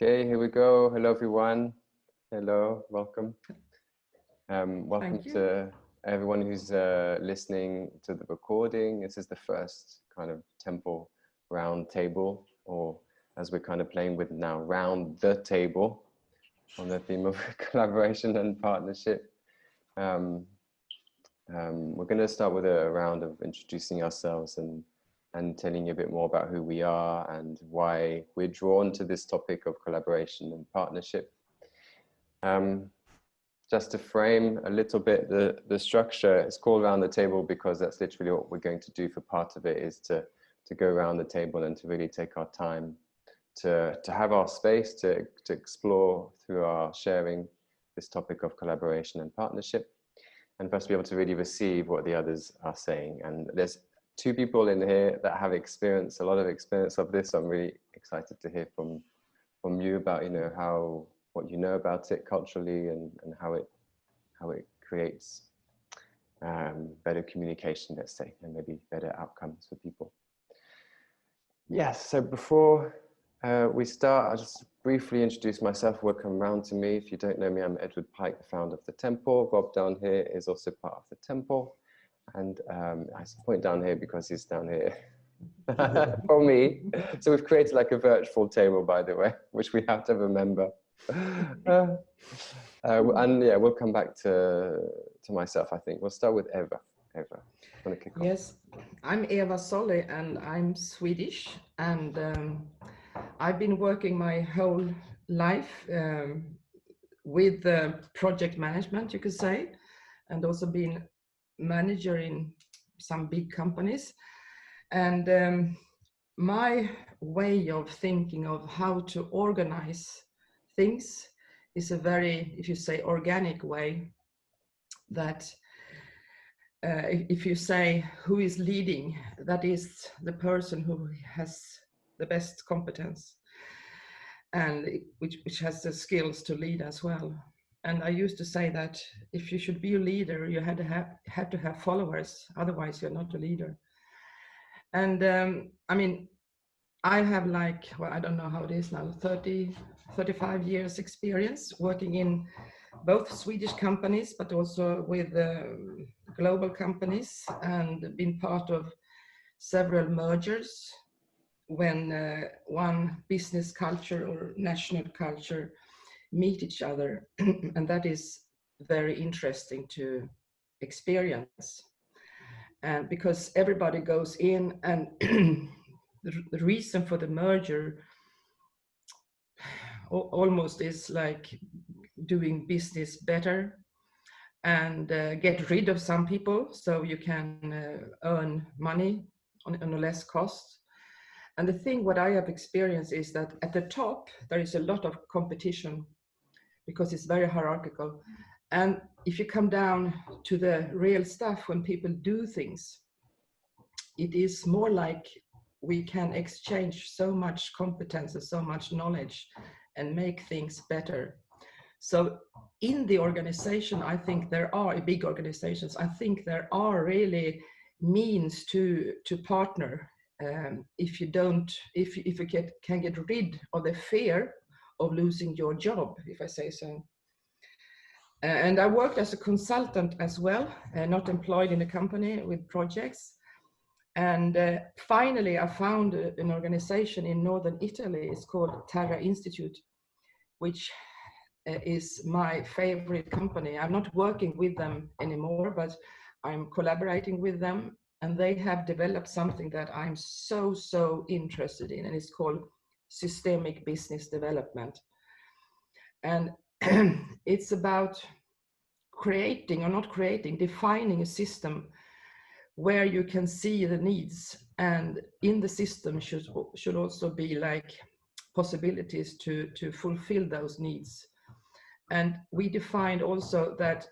Okay, here we go. Hello, everyone. Hello, welcome. Welcome to everyone who's listening to the recording. This is the first kind of temple round table, or as we're kind of playing with now, round the table on the theme of collaboration and partnership. We're going to start with a round of introducing ourselves and telling you a bit more about who we are and why we're drawn to this topic of collaboration and partnership. Just to frame a little bit the structure, it's called Round the Table because that's literally what we're going to do for part of it, is to go around the table and to really take our time to have our space to explore through our sharing this topic of collaboration and partnership, and for us to be able to really receive what the others are saying. And there's two people in here that have a lot of experience of this. So I'm really excited to hear from you about, what you know about it culturally and how it creates better communication, let's say, and maybe better outcomes for people. Yes, so before we start, I'll just briefly introduce myself. Welcome round to me. If you don't know me, I'm Edward Pike, the founder of the Temple. Rob down here is also part of the Temple. And I point down here because he's down here for me. So we've created like a virtual table, by the way, which we have to remember. And yeah, we'll come back to myself, I think. We'll start with Eva. Eva, want to kick off? Yes, I'm Eva Solly and I'm Swedish. And I've been working my whole life with project management, you could say, and also been manager in some big companies. And my way of thinking of how to organize things is a very, if you say, organic way, that if you say who is leading, that is the person who has the best competence and which has the skills to lead as well. And I used to say that if you should be a leader, you had to have followers, otherwise you're not a leader. And I mean, I have I don't know how it is now, 35 years experience working in both Swedish companies, but also with global companies, and been part of several mergers when one business culture or national culture meet each other. And that is very interesting to experience. And because everybody goes in, and the reason for the merger almost is like doing business better and get rid of some people so you can earn money on a less cost. And the thing what I have experienced is that at the top there is a lot of competition because it's very hierarchical. And if you come down to the real stuff, when people do things, it is more like we can exchange so much competence and so much knowledge and make things better. So in the organization, I think there are big organizations. I think there are really means to partner if you can get rid of the fear of losing your job, if I say so. And I worked as a consultant as well, not employed in a company with projects. And finally, I found an organization in northern Italy. It's called Terra Institute, which is my favorite company. I'm not working with them anymore, but I'm collaborating with them. And they have developed something that I'm so interested in, and it's called systemic business development. And it's about defining a system where you can see the needs, and in the system should also be like possibilities to fulfill those needs. And we defined also that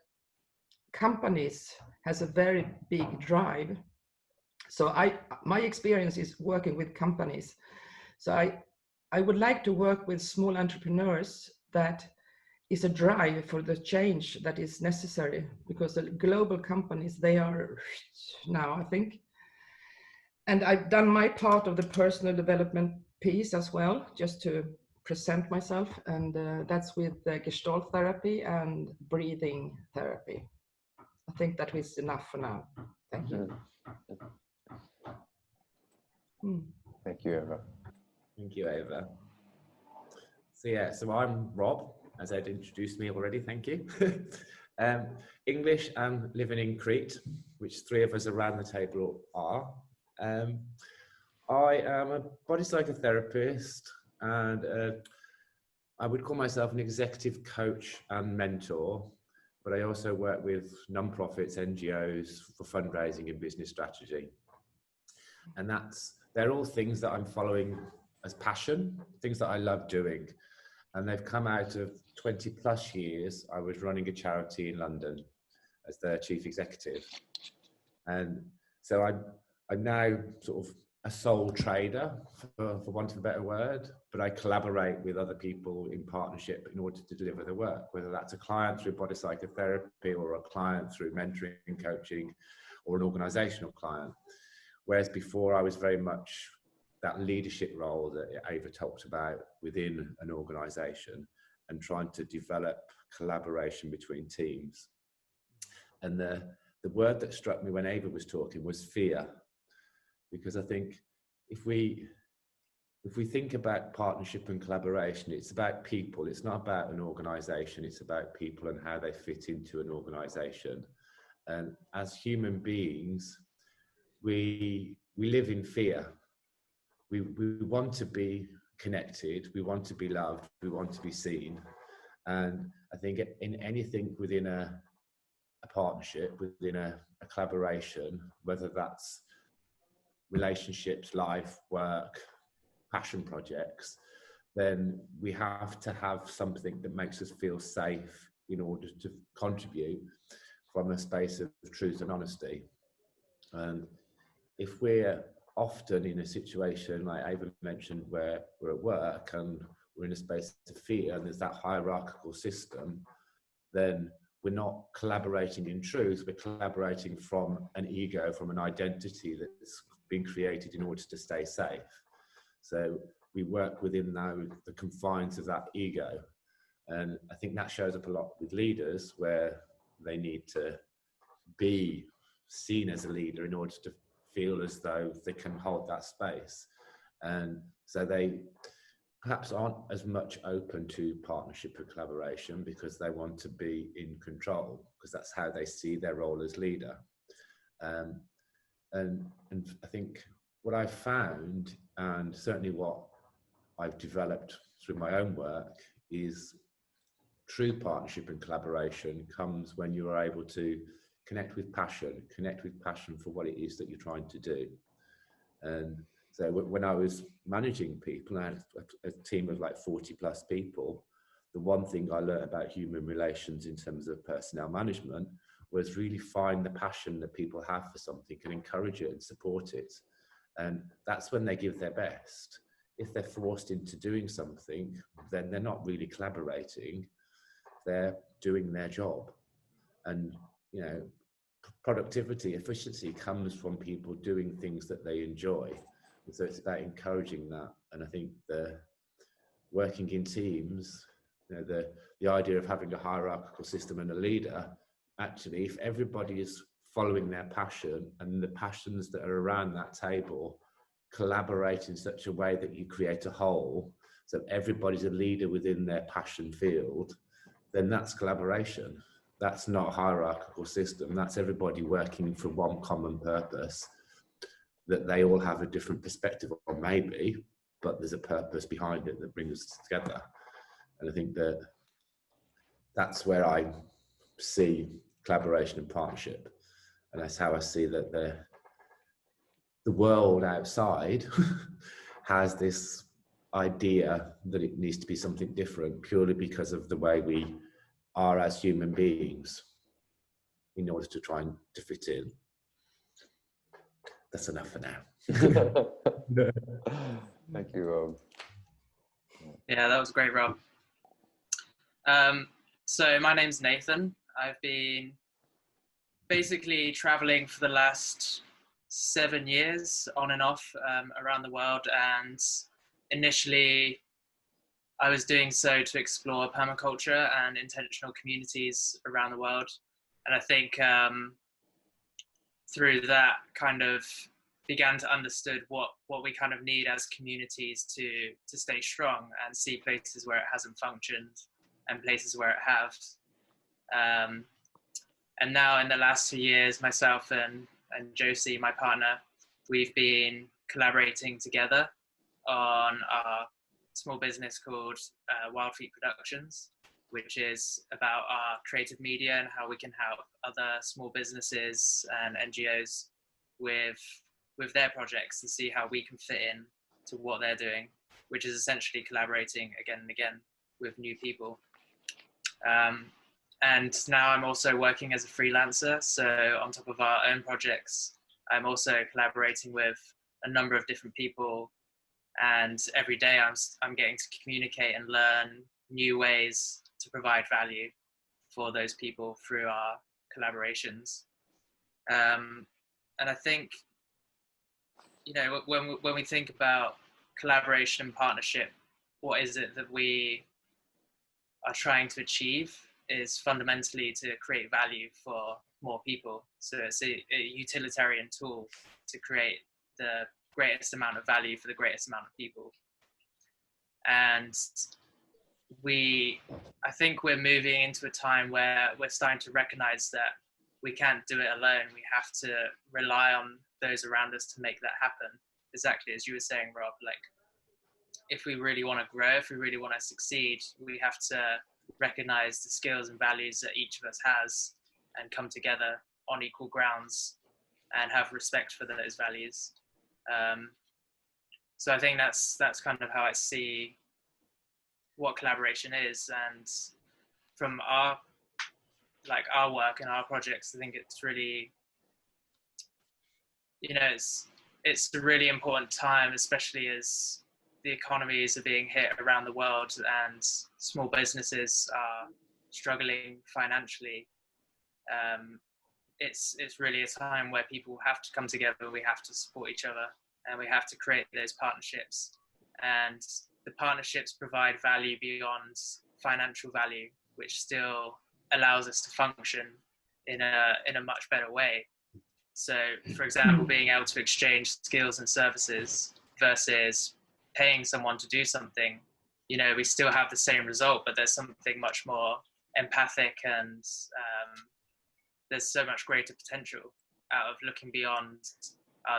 companies has a very big drive. So my experience is working with companies. So I would like to work with small entrepreneurs that is a drive for the change that is necessary, because the global companies, they are now, I think. And I've done my part of the personal development piece as well, just to present myself, and that's with Gestalt therapy and breathing therapy. I think that is enough for now. Thank you. Thank you, Eva. Thank you, Eva. So yeah, so I'm Rob, as Ed introduced me already, thank you. English and living in Crete, which three of us around the table are. I am a body psychotherapist, and I would call myself an executive coach and mentor, but I also work with non-profits, NGOs for fundraising and business strategy. And they're all things that I'm following as passion, things that I love doing. And they've come out of 20 plus years. I was running a charity in London as their chief executive. And so I'm now sort of a sole trader, for want of a better word, but I collaborate with other people in partnership in order to deliver the work, whether that's a client through body psychotherapy or a client through mentoring and coaching or an organizational client. Whereas before I was very much that leadership role that Eva talked about within an organization and trying to develop collaboration between teams. And the word that struck me when Eva was talking was fear, because I think if we think about partnership and collaboration, it's about people. It's not about an organization. It's about people and how they fit into an organization. And as human beings, we live in fear. We want to be connected, we want to be loved, we want to be seen. And I think in anything within a partnership, within a collaboration, whether that's relationships, life, work, passion projects, then we have to have something that makes us feel safe in order to contribute from a space of truth and honesty. And if we're often in a situation like Ava mentioned where we're at work and we're in a space of fear and there's that hierarchical system, then we're not collaborating in truth, we're collaborating from an ego, from an identity that's been created in order to stay safe. So we work within the confines of that ego. And I think that shows up a lot with leaders where they need to be seen as a leader in order to feel as though they can hold that space. And so they perhaps aren't as much open to partnership or collaboration because they want to be in control, because that's how they see their role as leader. And I think what I've found, and certainly what I've developed through my own work, is true partnership and collaboration comes when you are able to connect with passion for what it is that you're trying to do. And so when I was managing people, I had a team of like 40 plus people. The one thing I learned about human relations in terms of personnel management was really find the passion that people have for something and encourage it and support it. And that's when they give their best. If they're forced into doing something, then they're not really collaborating, they're doing their job. And, you know, productivity, efficiency comes from people doing things that they enjoy. And so it's about encouraging that. And I think the working in teams, you know, the idea of having a hierarchical system and a leader, actually, if everybody is following their passion and the passions that are around that table collaborate in such a way that you create a whole, so everybody's a leader within their passion field, then that's collaboration. That's not a hierarchical system. That's everybody working for one common purpose that they all have a different perspective on, maybe, but there's a purpose behind it that brings us together. And I think that that's where I see collaboration and partnership. And that's how I see that the world outside has this idea that it needs to be something different purely because of the way we are as human beings in order to try and to fit in. That's enough for now. Thank you, Rob. Yeah, that was great, Rob. So my name's Nathan. I've been basically traveling for the last 7 years on and off around the world, and initially I was doing so to explore permaculture and intentional communities around the world. And I think through that kind of began to understood what we kind of need as communities to stay strong and see places where it hasn't functioned and places where it has. And now in the last 2 years, myself and Josie, my partner, we've been collaborating together on our small business called Wild Feet Productions, which is about our creative media and how we can help other small businesses and NGOs with their projects and see how we can fit in to what they're doing, which is essentially collaborating again and again with new people. And now I'm also working as a freelancer. So on top of our own projects, I'm also collaborating with a number of different people. And every day I'm getting to communicate and learn new ways to provide value for those people through our collaborations. And I think, you know, when we think about collaboration and partnership, what is it that we are trying to achieve is fundamentally to create value for more people. So it's a utilitarian tool to create the greatest amount of value for the greatest amount of people. And I think we're moving into a time where we're starting to recognize that we can't do it alone. We have to rely on those around us to make that happen. Exactly as you were saying, Rob, like if we really want to grow, if we really want to succeed, we have to recognize the skills and values that each of us has and come together on equal grounds and have respect for those values. So I think that's kind of how I see what collaboration is. And from our work and our projects, I think it's really, you know, it's a really important time, especially as the economies are being hit around the world and small businesses are struggling financially. It's really a time where people have to come together, we have to support each other, and we have to create those partnerships. And the partnerships provide value beyond financial value, which still allows us to function in a much better way. So, for example, being able to exchange skills and services versus paying someone to do something, you know, we still have the same result, but there's something much more empathic and there's so much greater potential out of looking beyond,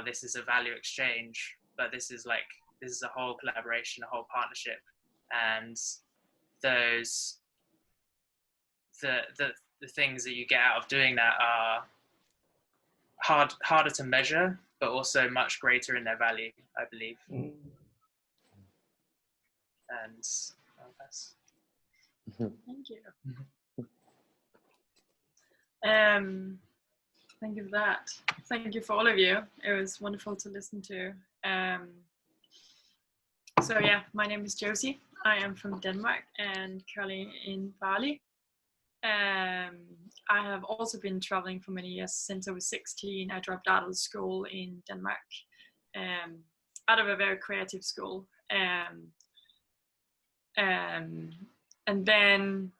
this is a value exchange, but this is a whole collaboration, a whole partnership. And those, the things that you get out of doing that are harder to measure, but also much greater in their value, I believe. And that's... Thank you. Thank you for that. Thank you for all of you. It was wonderful to listen to. So yeah, my name is Josie. I am from Denmark and currently in Bali. I have also been traveling for many years. Since I was 16, I dropped out of school in Denmark, out of a very creative school. And then,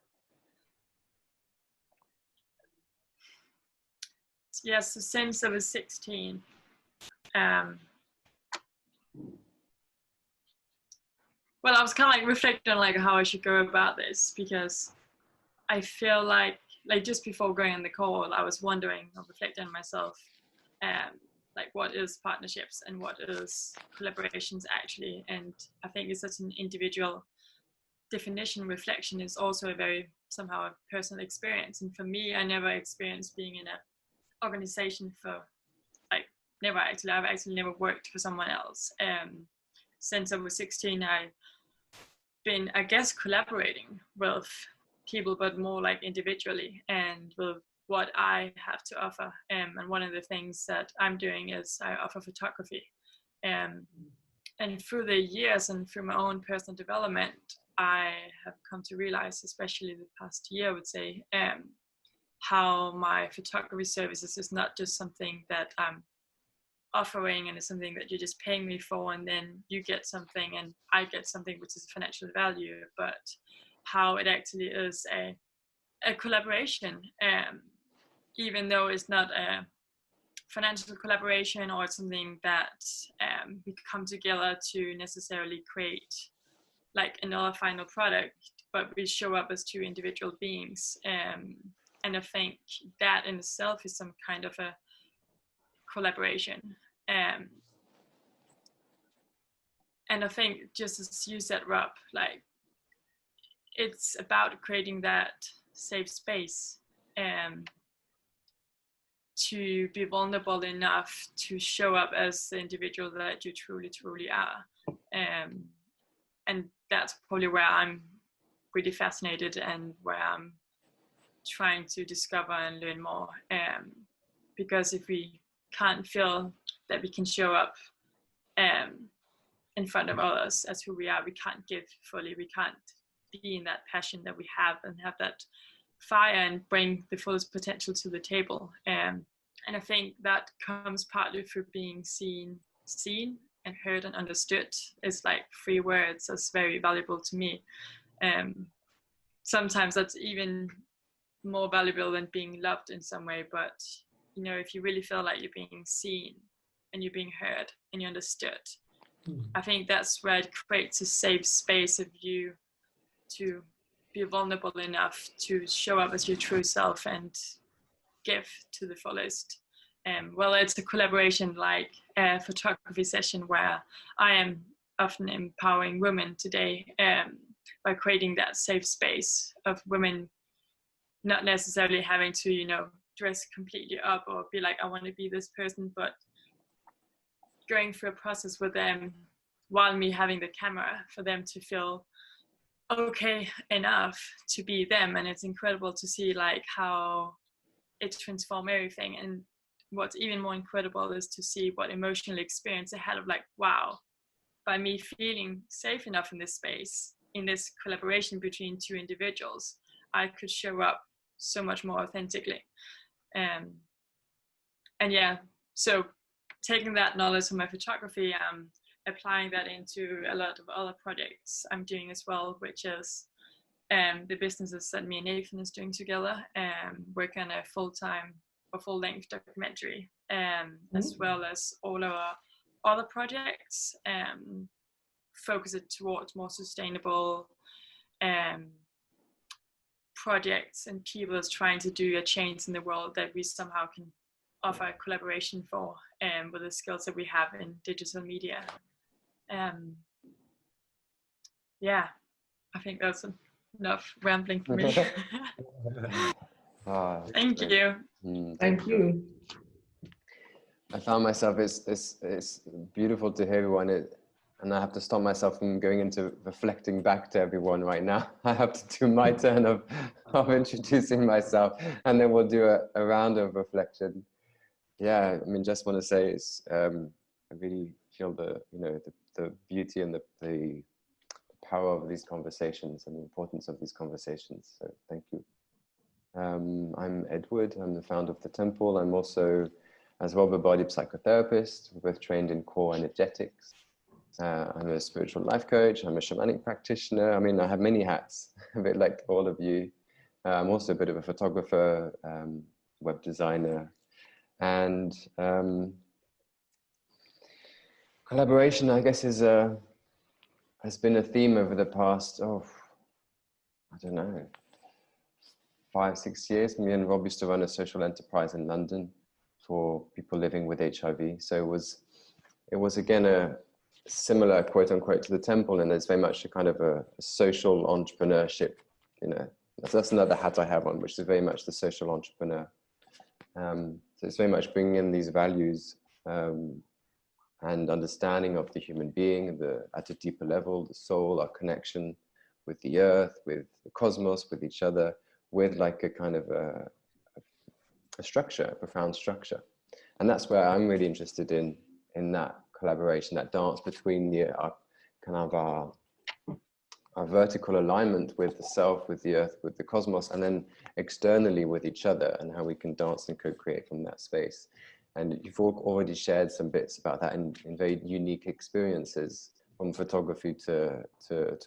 yes, so since I was 16, well, I was kind of like reflecting on like how I should go about this, because I feel like just before going on the call, I was wondering or reflecting on myself, like what is partnerships and what is collaborations actually. And I think it's such an individual definition. Reflection is also a very somehow a personal experience. And for me, I never experienced being in an organization for I've actually never worked for someone else. Since I was 16, I've been, I guess, collaborating with people, but more like individually and with what I have to offer. And one of the things that I'm doing is I offer photography. And through the years and through my own personal development, I have come to realize, especially the past year, I would say, how my photography services is not just something that I'm offering and it's something that you're just paying me for, and then you get something and I get something which is financial value, but how it actually is a collaboration, even though it's not a financial collaboration or something that we come together to necessarily create like another final product, but we show up as two individual beings. And I think that in itself is some kind of a collaboration. And I think, just as you said, Rob, like it's about creating that safe space to be vulnerable enough to show up as the individual that you truly, truly are. And that's probably where I'm really fascinated and where I'm trying to discover and learn more. Because if we can't feel that we can show up in front of others as who we are, we can't give fully, we can't be in that passion that we have and have that fire and bring the fullest potential to the table. And I think that comes partly through being seen and heard and understood. It's like 3 words that's very valuable to me. Sometimes that's even more valuable than being loved in some way, but you know, if you really feel like you're being seen and you're being heard and you're understood, I think that's where it creates a safe space of you to be vulnerable enough to show up as your true self and give to the fullest. Well, it's a collaboration like a photography session where I am often empowering women today by creating that safe space of women not necessarily having to, you know, dress completely up or be like, I want to be this person, but going through a process with them while me having the camera for them to feel okay enough to be them. And it's incredible to see like how it transforms everything. And what's even more incredible is to see what emotional experience I had of like, wow, by me feeling safe enough in this space, in this collaboration between 2 individuals, I could show up so much more authentically. And yeah, so taking that knowledge from my photography, applying that into a lot of other projects I'm doing as well, which is the businesses that me and Nathan is doing together, working on a full-time or full-length documentary, as well as all our other projects, focus it towards more sustainable projects and people is trying to do a change in the world that we somehow can offer collaboration for, with the skills that we have in digital media. Yeah, I think that's enough rambling for me. Thank you. Thank you. I found myself, it's beautiful to hear everyone, and I have to stop myself from going into reflecting back to everyone right now. I have to do my turn of introducing myself, and then we'll do a round of reflection. Yeah, I mean, just want to say I really feel the beauty and the power of these conversations and the importance of these conversations. So thank you. I'm Edward. I'm the founder of The Temple. I'm also, as well, a body psychotherapist. We're both trained in core energetics. I'm a spiritual life coach. I'm a shamanic practitioner. I mean, I have many hats, a bit like all of you. I'm also a bit of a photographer, web designer, and collaboration, I guess, has been a theme over the past, I don't know, 5-6 years. Me and Rob used to run a social enterprise in London for people living with HIV. So it was again a similar, quote unquote, to The Temple, and there's very much a kind of a social entrepreneurship. You know, that's another hat I have on, which is very much the social entrepreneur. So it's very much bringing in these values and understanding of the human being, at a deeper level, the soul, our connection with the earth, with the cosmos, with each other, with like a kind of a structure, a profound structure. And that's where I'm really interested in that collaboration, that dance between our vertical alignment with the self, with the earth, with the cosmos, and then externally with each other, and how we can dance and co-create from that space. And you've already shared some bits about that in very unique experiences, from photography to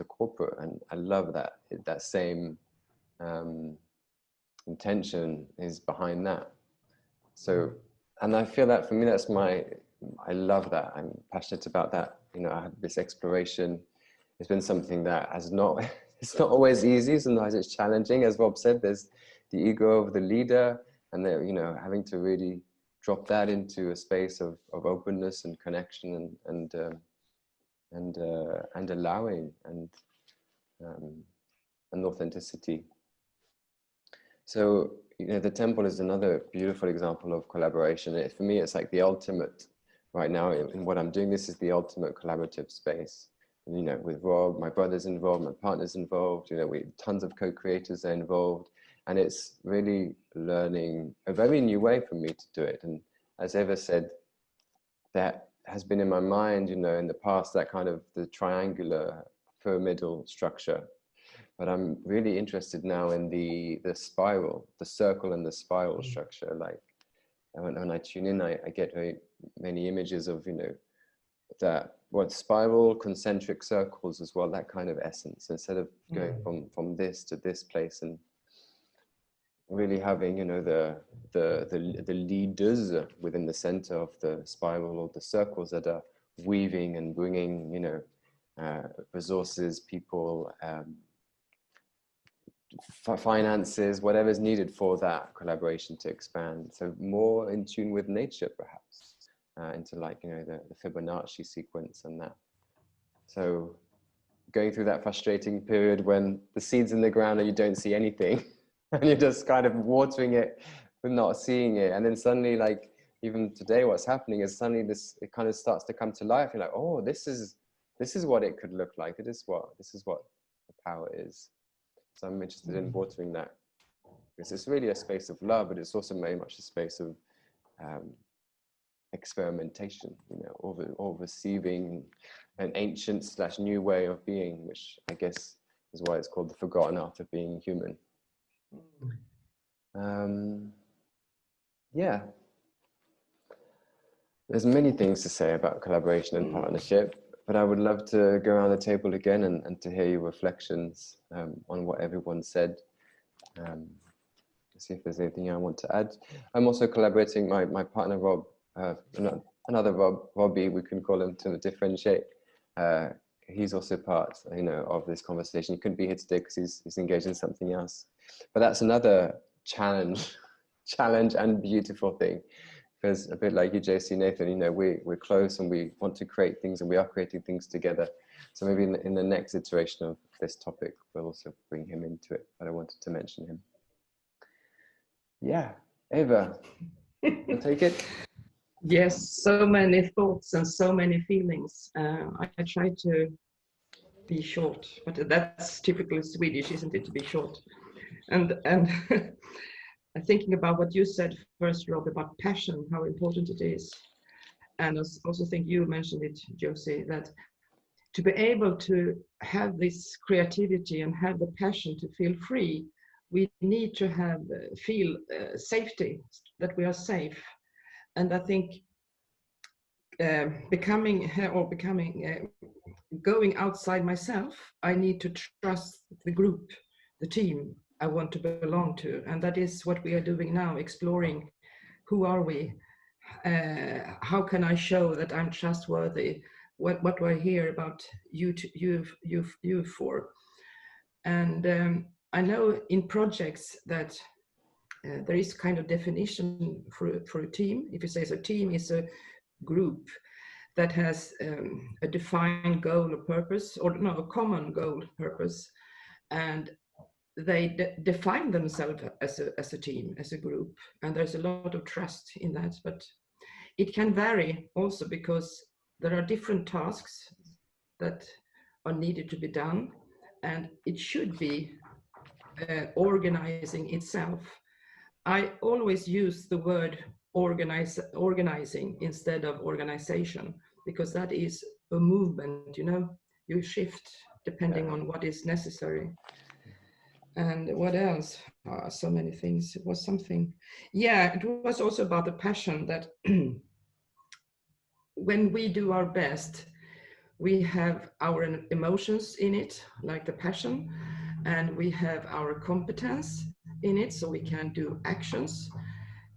corporate. And I love that same intention is behind that. So, and I feel that for me, I love that. I'm passionate about that. You know, I have this exploration. It's been something that has not, it's not always easy. Sometimes it's challenging. As Rob said, there's the ego of the leader, and they're, you know, having to really drop that into a space of openness and connection and allowing and authenticity. So, you know, the temple is another beautiful example of collaboration. For me, it's like the ultimate right now in what I'm doing. This is the ultimate collaborative space. And, you know, with Rob, my brother's involved, my partner's involved, you know, tons of co-creators are involved. And it's really learning a very new way for me to do it. And as Eva said, that has been in my mind, you know, in the past, that kind of the triangular pyramidal structure. But I'm really interested now in the spiral, the circle and the spiral structure. Like when I tune in, I get very many images of, you know, that what spiral, concentric circles as well, that kind of essence, instead of going from this to this place, and really having, you know, the leaders within the center of the spiral or the circles that are weaving and bringing, you know, resources, people, finances, whatever's needed for that collaboration to expand. So more in tune with nature, perhaps, into like, you know, the Fibonacci sequence and that. So going through that frustrating period when the seed's in the ground and you don't see anything and you're just kind of watering it but not seeing it. And then suddenly, like even today, what's happening is suddenly it kind of starts to come to life. You're like, oh, this is what it could look like. This is what the power is. So I'm interested in watering that, because it's really a space of love, but it's also very much a space of experimentation, you know, or receiving an ancient / new way of being, which I guess is why it's called the forgotten art of being human. Yeah, there's many things to say about collaboration and partnership, but I would love to go around the table again and to hear your reflections on what everyone said. See if there's anything I want to add. I'm also collaborating, my partner Rob, another Robbie, we can call him to differentiate. He's also part, you know, of this conversation. He couldn't be here today because he's engaged in something else. But that's another challenge and beautiful thing. Because a bit like you, JC, Nathan, you know, we're close and we want to create things, and we are creating things together. So maybe in the next iteration of this topic, we'll also bring him into it. But I wanted to mention him. Yeah, Eva, you'll take it. Yes, so many thoughts and so many feelings. I try to be short, but that's typically Swedish, isn't it, to be short? And I'm thinking about what you said first, Rob, about passion, how important it is. And I also think you mentioned it, Josie, that to be able to have this creativity and have the passion to feel free, we need to feel safety, that we are safe. And I think going outside myself, I need to trust the group, the team I want to belong to. And that is what we are doing now, exploring who are we? How can I show that I'm trustworthy? What do I hear about you for? And I know in projects that there is kind of definition for a team. If you say so, team is a group that has a defined goal or purpose, or no, a common goal, purpose, and they define themselves as a team, as a group, and there's a lot of trust in that. But it can vary also because there are different tasks that are needed to be done, and it should be organizing itself. I always use the word organizing instead of organization, because that is a movement, you know, you shift depending on what is necessary. And what else? So many things. It was something. Yeah, it was also about the passion that when we do our best, we have our emotions in it, like the passion, and we have our competence in it, so we can do actions.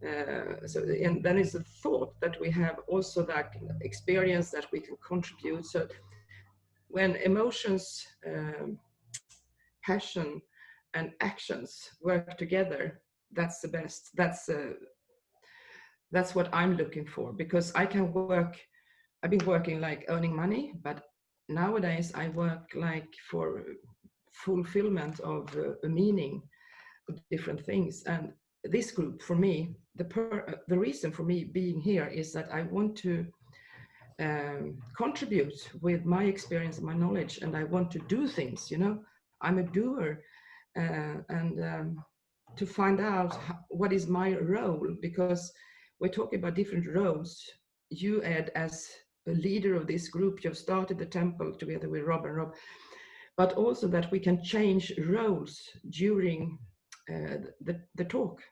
And then it's a thought that we have also that experience that we can contribute. So when emotions, passion, and actions work together, that's the best. That's what I'm looking for, because I can work. I've been working like earning money, but nowadays I work like for fulfillment of a meaning of different things. And this group, for me, the reason for me being here is that I want to contribute with my experience and my knowledge, and I want to do things. I'm a doer, and to find out what is my role, because we're talking about different roles. You, Ed, as a leader of this group, you've started the temple together with Rob and Rob, but also that we can change roles during the talk.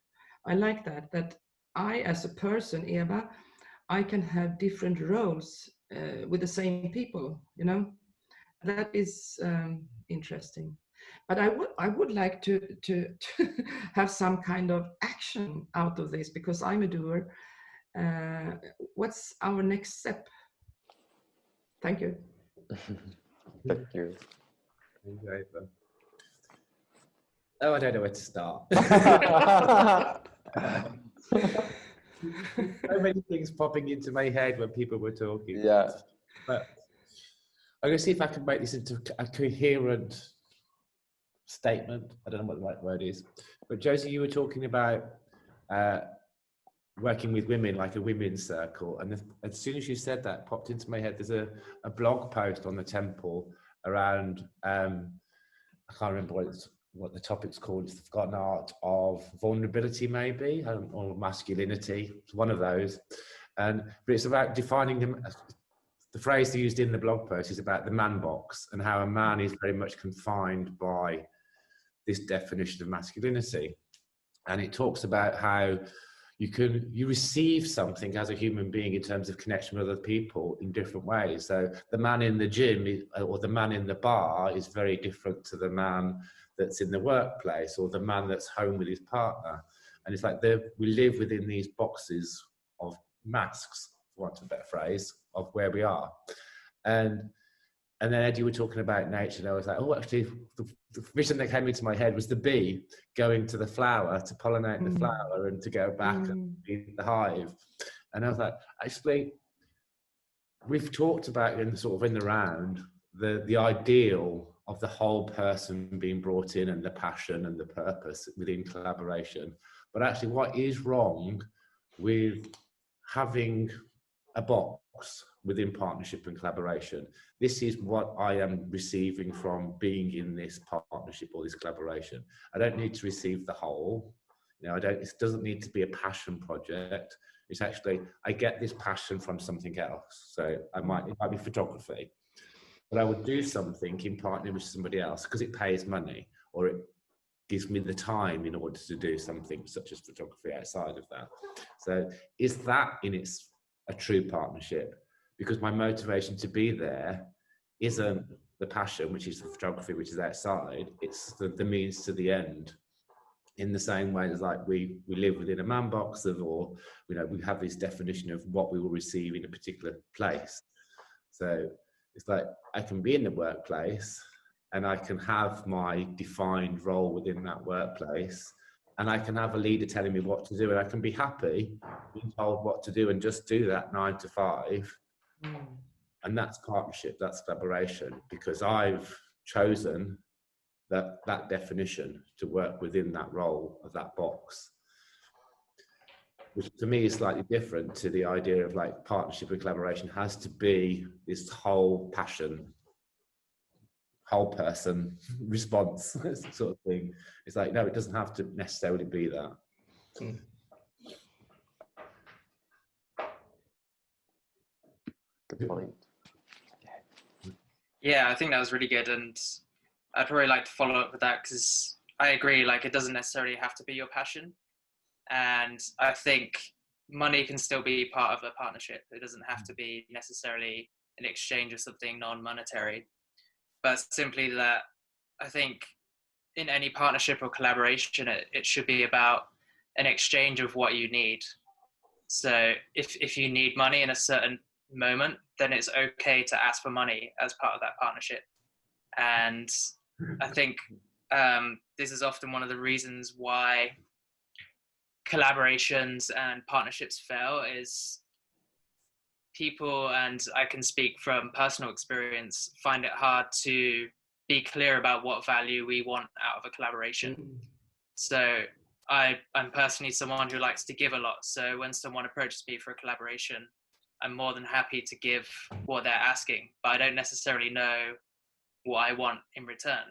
I like that I, as a person, Eva, I can have different roles with the same people, that is interesting. But I would like to have some kind of action out of this, because I'm a doer. What's our next step? Thank you. Thank you. Oh, I don't know where to start. So many things popping into my head when people were talking. Yeah. But I'm going to see if I can make this into a coherent statement. I don't know what the right word is. But Josie, you were talking about working with women, like a women's circle. And as soon as you said that, popped into my head, there's a blog post on the temple around, I can't remember what the topic's called. It's the forgotten art of vulnerability, maybe, or masculinity. It's one of those. But it's about defining them. The phrase used in the blog post is about the man box, and how a man is very much confined by this definition of masculinity. And it talks about how you receive something as a human being in terms of connection with other people in different ways. So the man in the gym or the man in the bar is very different to the man that's in the workplace, or the man that's home with his partner. And it's like we live within these boxes of masks, for want of a better phrase, of where we are. And then, Ed, you were talking about nature, and I was like, oh, actually, the vision that came into my head was the bee going to the flower to pollinate the flower and to go back and feed the hive. And I was like, actually, we've talked about in the round the ideal of the whole person being brought in, and the passion and the purpose within collaboration. But actually, what is wrong with having a box within partnership and collaboration? This is what I am receiving from being in this partnership or this collaboration. I don't need to receive the whole. It doesn't need to be a passion project. It's actually, I get this passion from something else. So it might be photography, but I would do something in partnering with somebody else because it pays money, or it gives me the time in order to do something such as photography outside of that. So is that a true partnership? Because my motivation to be there isn't the passion, which is the photography, which is outside. It's the means to the end. In the same way as like we live within a man box we have this definition of what we will receive in a particular place. So it's like I can be in the workplace and I can have my defined role within that workplace, and I can have a leader telling me what to do, and I can be happy being told what to do and just do that 9 to 5. And that's partnership, that's collaboration, because I've chosen that definition to work within that role of that box, which to me is slightly different to the idea of like partnership and collaboration has to be this whole passion, whole person response sort of thing. It's like, no, it doesn't have to necessarily be that. Good point. Yeah, I think that was really good, and I'd probably like to follow up with that, because I agree, like it doesn't necessarily have to be your passion. And I think money can still be part of a partnership. It doesn't have to be necessarily an exchange of something non-monetary, but simply that I think in any partnership or collaboration, it should be about an exchange of what you need. So if you need money in a certain moment, then it's okay to ask for money as part of that partnership. And I think this is often one of the reasons why collaborations and partnerships fail is people, and I can speak from personal experience, find it hard to be clear about what value we want out of a collaboration. So I'm personally someone who likes to give a lot. So when someone approaches me for a collaboration, I'm more than happy to give what they're asking, but I don't necessarily know what I want in return.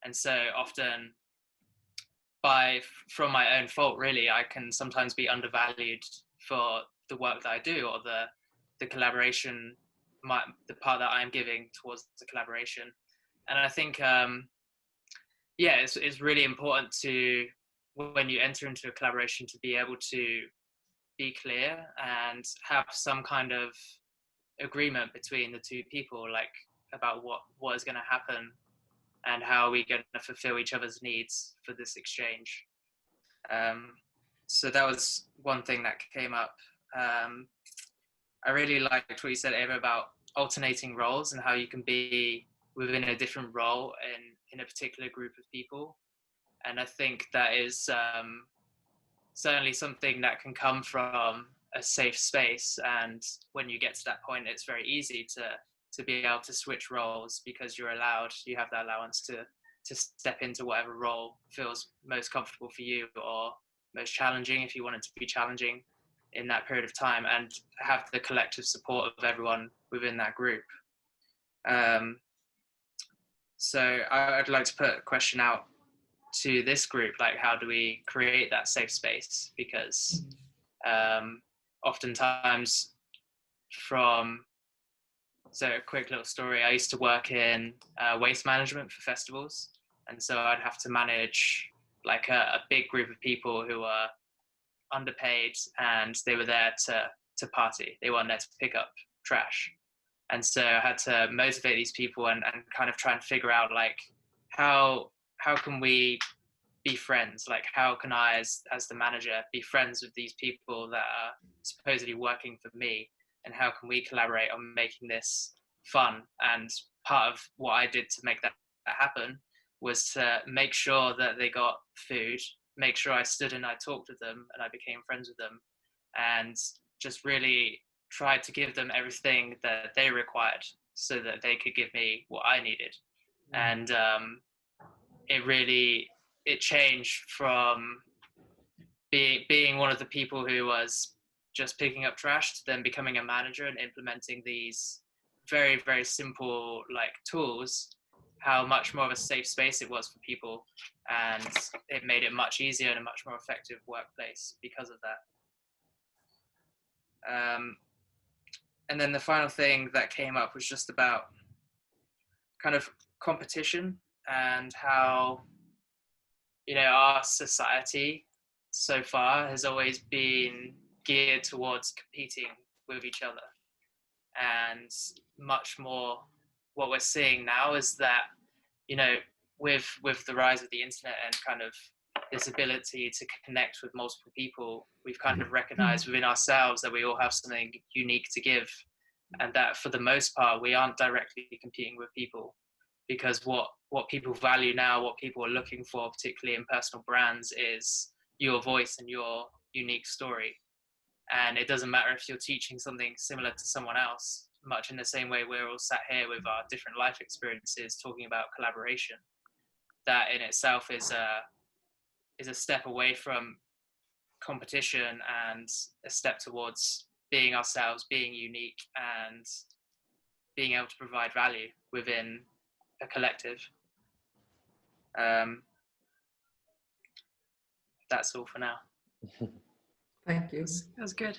And so often from my own fault, really, I can sometimes be undervalued for the work that I do, or the collaboration, the part that I'm giving towards the collaboration. And I think, it's really important to, when you enter into a collaboration, to be able to be clear and have some kind of agreement between the two people, like about what is going to happen and how we're going to fulfill each other's needs for this exchange. So that was one thing that came up. I really liked what you said, Eva, about alternating roles and how you can be within a different role in a particular group of people. And I think that is certainly something that can come from a safe space. And when you get to that point, it's very easy to be able to switch roles, because you have that allowance to step into whatever role feels most comfortable for you, or most challenging if you want it to be challenging in that period of time, and have the collective support of everyone within that group. So I'd like to put a question out to this group, like how do we create that safe space? Because oftentimes so a quick little story, I used to work in waste management for festivals. And so I'd have to manage like a big group of people who are underpaid, and they were there to party. They weren't there to pick up trash. And so I had to motivate these people and kind of try and figure out like how can we be friends? Like how can I as the manager be friends with these people that are supposedly working for me? And how can we collaborate on making this fun? And part of what I did to make that happen was to make sure that they got food, make sure I stood and I talked with them and I became friends with them, and just really tried to give them everything that they required so that they could give me what I needed. And it changed from being one of the people who was just picking up trash to then becoming a manager and implementing these very, very simple like tools, how much more of a safe space it was for people. And it made it much easier and a much more effective workplace because of that. And then the final thing that came up was just about kind of competition and how, our society so far has always been geared towards competing with each other. And much more what we're seeing now is that, with the rise of the internet and kind of this ability to connect with multiple people, we've kind of recognized within ourselves that we all have something unique to give, and that for the most part we aren't directly competing with people, because what people value now, what people are looking for, particularly in personal brands, is your voice and your unique story. And it doesn't matter if you're teaching something similar to someone else, much in the same way we're all sat here with our different life experiences talking about collaboration. That in itself is a step away from competition and a step towards being ourselves, being unique, and being able to provide value within a collective. That's all for now. Thank you. That was good.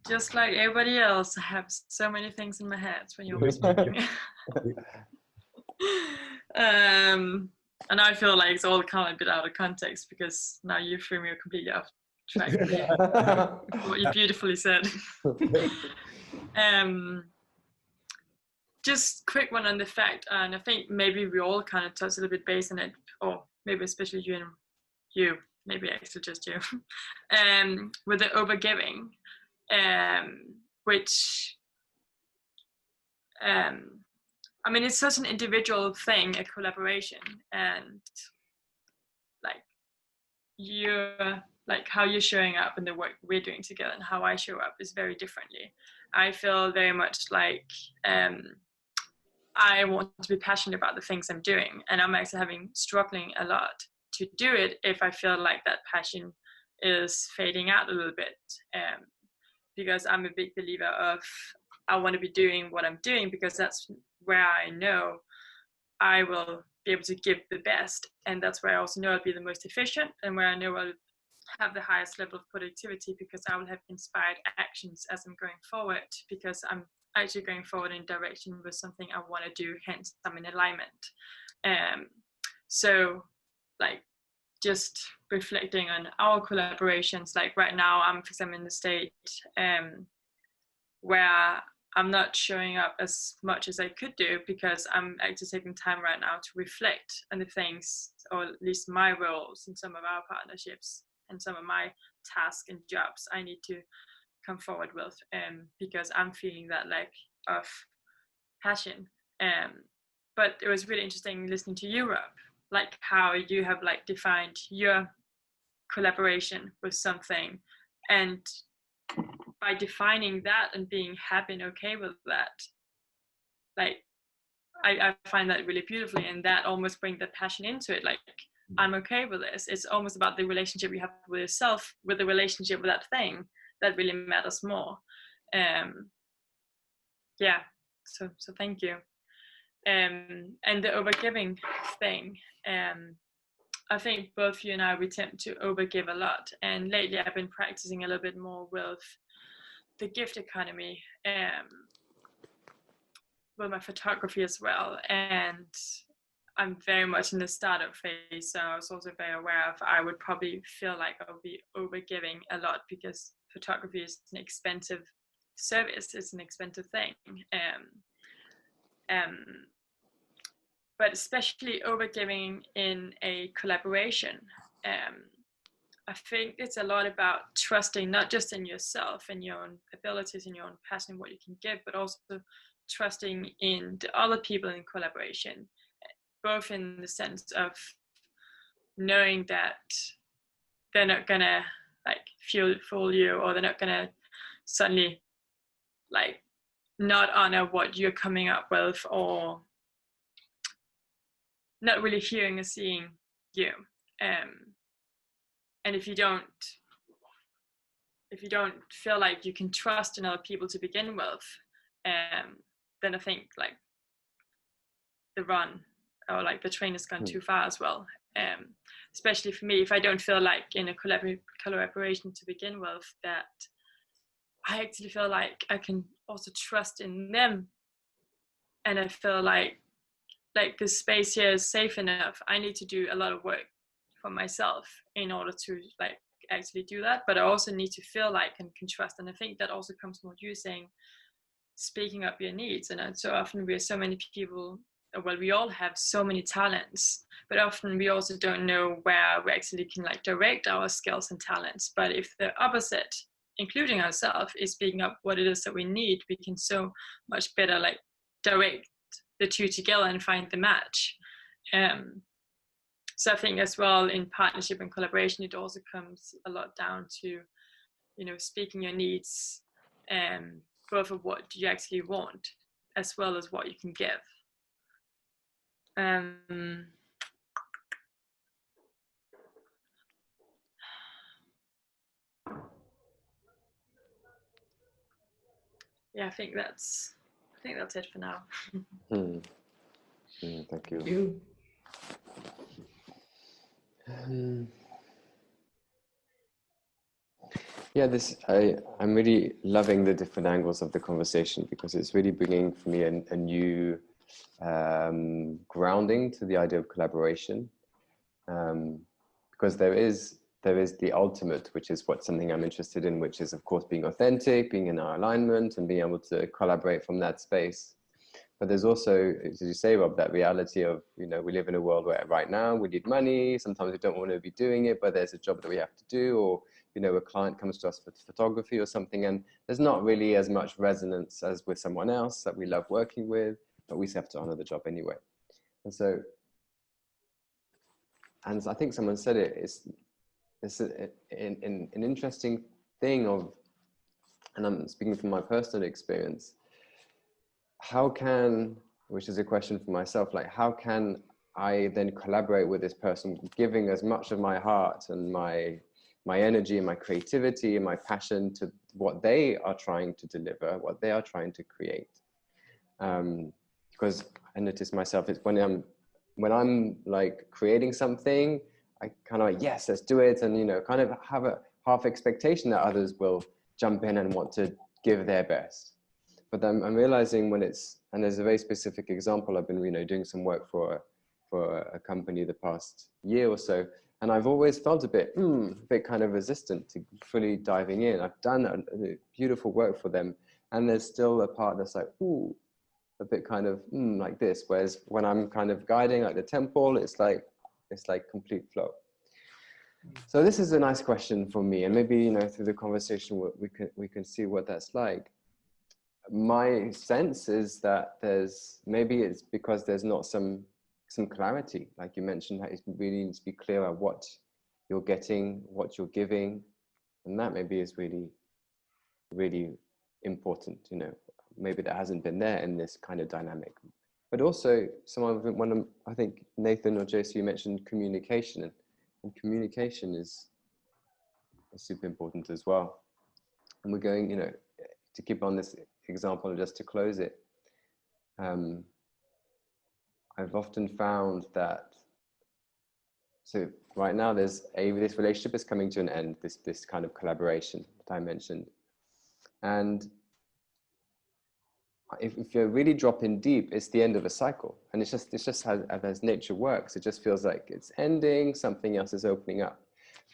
just like everybody else, I have so many things in my head when you're speaking. And I feel like it's all kind of a bit out of context because now you threw me completely off track. What you beautifully said. Just quick one on the fact, and I think maybe we all kind of touched a little bit based on it, or maybe especially you, maybe actually just you, with the overgiving, which, I mean, it's such an individual thing, a collaboration, and like how you're showing up in the work we're doing together and how I show up is very differently. I feel very much like I want to be passionate about the things I'm doing, and I'm actually struggling a lot to do it if I feel like that passion is fading out a little bit, because I'm a big believer of I want to be doing what I'm doing because that's where I know I will be able to give the best, and that's where I also know I'll be the most efficient, and where I know I'll have the highest level of productivity because I will have inspired actions as I'm going forward, because I'm actually going forward in direction with something I want to do, hence I'm in alignment. So like just reflecting on our collaborations, like right now I'm in the state where I'm not showing up as much as I could do because I'm actually taking time right now to reflect on the things, or at least my roles in some of our partnerships and some of my tasks and jobs I need to come forward with, because I'm feeling that lack of passion. But it was really interesting listening to you, Rob, like how you have like defined your collaboration with something, and by defining that and being happy and okay with that, like I find that really beautifully, and that almost brings the passion into it. Like I'm okay with this. It's almost about the relationship you have with yourself, with the relationship with that thing that really matters more. Yeah, so thank you. And the overgiving thing, I think both you and I, we tend to overgive a lot, and lately I've been practicing a little bit more with the gift economy, with my photography as well, and I'm very much in the startup phase, so I was also very aware of I would probably feel like I would be overgiving a lot because photography is an expensive service, it's an expensive thing, but especially overgiving in a collaboration. I think it's a lot about trusting not just in yourself and your own abilities and your own passion and what you can give, but also trusting in the other people in collaboration, both in the sense of knowing that they're not gonna like fool you, or they're not gonna suddenly like not honor what you're coming up with, or not really hearing or seeing you. And if you don't feel like you can trust in other people to begin with, then I think like the run, or like the train has gone too far as well. Especially for me, if I don't feel like in a collaboration to begin with that I actually feel like I can also trust in them, and I feel like the space here is safe enough, I need to do a lot of work for myself in order to like actually do that. But I also need to feel like and can trust, and I think that also comes from what you're saying, speaking up your needs. And so often we are so many people, well, we all have so many talents, but often we also don't know where we actually can like direct our skills and talents. But if the opposite, including ourselves, is speaking up what it is that we need, we can so much better like direct the two together and find the match. So I think as well in partnership and collaboration, it also comes a lot down to, you know, speaking your needs, both of what you actually want as well as what you can give. Yeah, I think that's it for now. Thank you. Thank you. Yeah, I'm really loving the different angles of the conversation, because it's really bringing for me a new grounding to the idea of collaboration. Because there is the ultimate, which is something I'm interested in, which is of course being authentic, being in our alignment, and being able to collaborate from that space. But there's also, as you say, Rob, that reality of, we live in a world where right now we need money. Sometimes we don't want to be doing it, but there's a job that we have to do, or, a client comes to us for photography or something, and there's not really as much resonance as with someone else that we love working with, but we still have to honor the job anyway. And I think someone said it's an interesting thing of, and I'm speaking from my personal experience, which is a question for myself, like how can I then collaborate with this person, giving as much of my heart and my energy and my creativity and my passion to what they are trying to deliver, what they are trying to create. Because I notice myself, it's when I'm like creating something, I kind of like, yes, let's do it. And, kind of have a half expectation that others will jump in and want to give their best. But I'm realizing and there's a very specific example. I've been, doing some work for a company the past year or so. And I've always felt a bit kind of resistant to fully diving in. I've done a beautiful work for them. And there's still a part that's like, ooh, a bit kind of like this. Whereas when I'm kind of guiding like the temple, it's like complete flow. So this is a nice question for me. And maybe, through the conversation, we can see what that's like. My sense is that maybe it's because there's not some clarity, like you mentioned, that it really needs to be clear on what you're getting, what you're giving, and that maybe is really, really important. Maybe that hasn't been there in this kind of dynamic. But also, I think Nathan or Josie, you mentioned communication, and communication is super important as well. And we're going, to keep on this example, just to close it, I've often found that, so right now this relationship is coming to an end, this kind of collaboration that I mentioned. And if you really drop in deep, it's the end of a cycle. And it's just how as nature works. It just feels like it's ending, something else is opening up.